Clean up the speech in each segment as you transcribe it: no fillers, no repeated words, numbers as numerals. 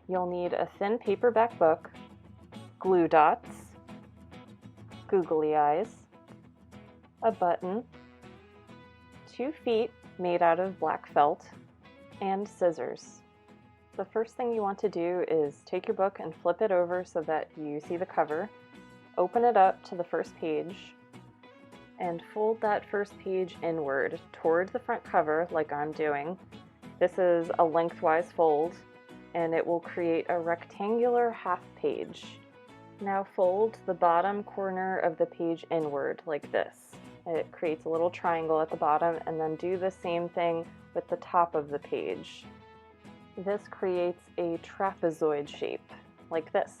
You'll need a thin paperback book, glue dots, googly eyes, a button, 2 feet made out of black felt, and scissors. The first thing you want to do is take your book and flip it over so that you see the cover. Open it up to the first page and fold that first page inward toward the front cover like I'm doing. This is a lengthwise fold and it will create a rectangular half page. Now fold the bottom corner of the page inward like this. It creates a little triangle at the bottom, and then do the same thing with the top of the page. This creates a trapezoid shape like this.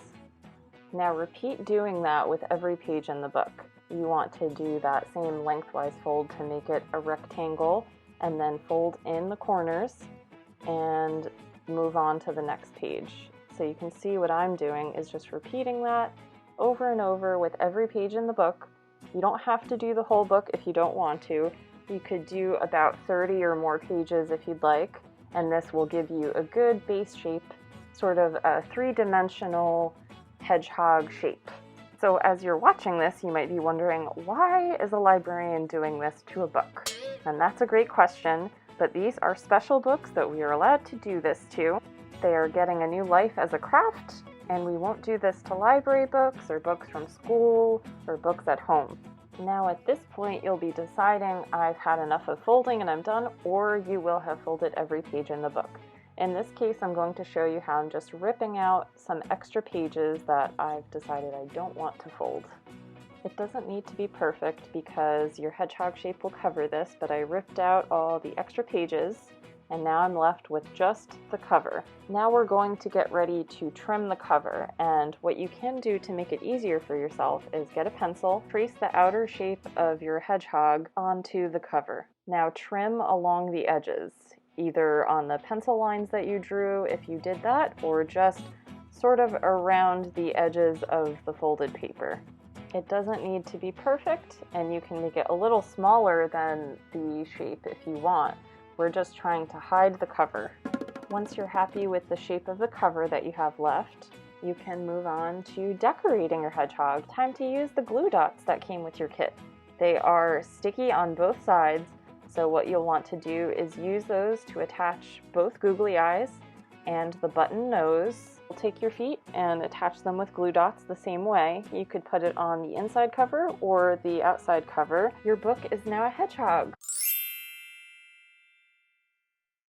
Now repeat doing that with every page in the book. You want to do that same lengthwise fold to make it a rectangle, and then fold in the corners and move on to the next page. So you can see what I'm doing is just repeating that over and over with every page in the book. You don't have to do the whole book if you don't want to. You could do about 30 or more pages if you'd like, and this will give you a good base shape, sort of a 3-dimensional hedgehog shape. So as you're watching this, you might be wondering, why is a librarian doing this to a book? And that's a great question, but these are special books that we are allowed to do this to. They are getting a new life as a craft, and we won't do this to library books or books from school or books at home. Now at this point you'll be deciding I've had enough of folding and I'm done, or you will have folded every page in the book. In this case I'm going to show you how I'm just ripping out some extra pages that I've decided I don't want to fold. It doesn't need to be perfect because your hedgehog shape will cover this, but I ripped out all the extra pages and now I'm left with just the cover. Now we're going to get ready to trim the cover, and what you can do to make it easier for yourself is get a pencil, trace the outer shape of your hedgehog onto the cover. Now trim along the edges, either on the pencil lines that you drew if you did that, or just sort of around the edges of the folded paper. It doesn't need to be perfect, and you can make it a little smaller than the shape if you want. We're just trying to hide the cover. Once you're happy with the shape of the cover that you have left, you can move on to decorating your hedgehog. Time to use the glue dots that came with your kit. They are sticky on both sides, so what you'll want to do is use those to attach both googly eyes and the button nose. Take your feet and attach them with glue dots the same way. You could put it on the inside cover or the outside cover. Your book is now a hedgehog.